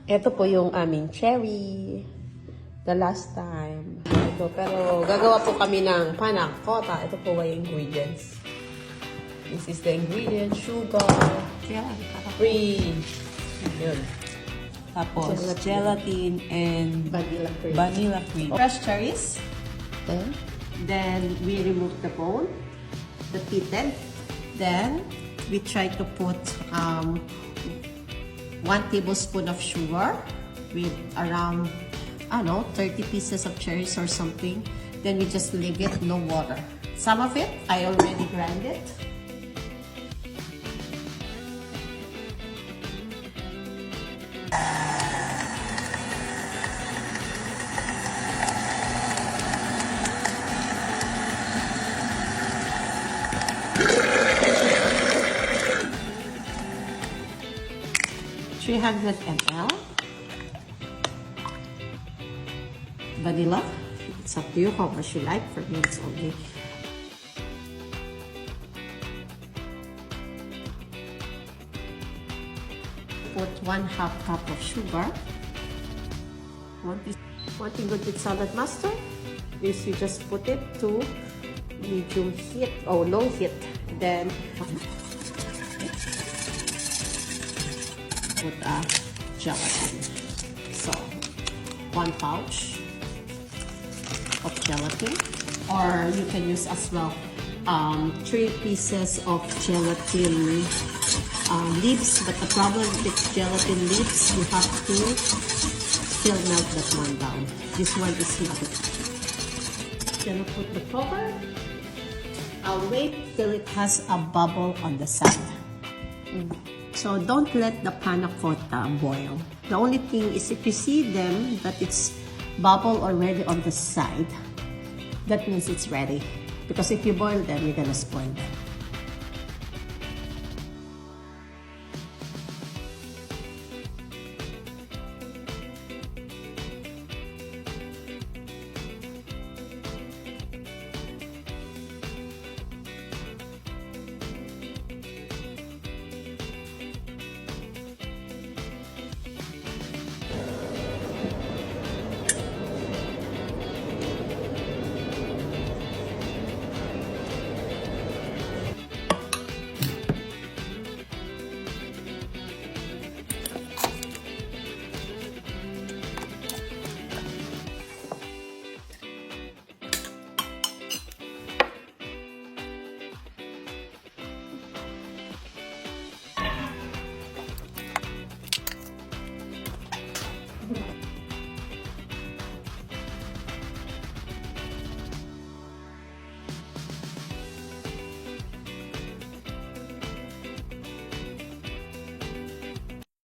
Ito po yung aming cherry. The last time. Ito, pero gagawa po kami ng panna cotta. Ito po yung ingredients. This is the ingredients. Sugar. Free. Yun. Tapos, gelatin and vanilla cream. Fresh cherries. Then, we remove the bone, the pitted. Then, we try to put 1 tablespoon of sugar with around, I don't know, 30 pieces of cherries or something. Then, we just leave it, no water. Some of it, I already grind it. 300 ml vanilla. It's up to you how much you like. For me, it's only put 1/2 cup of sugar. One thing good with Saladmaster is you just put it to medium heat or low heat. Then put a gelatin. So 1 pouch of gelatin, or you can use as well 3 pieces of gelatin leaves. But the problem with gelatin leaves, you have to still melt that one down. This one is heated. Gonna put the cover. I'll wait till it has a bubble on the side. So don't let the panna cotta boil. The only thing is if you see them that it's bubble already on the side, that means it's ready. Because if you boil them, you're gonna spoil them.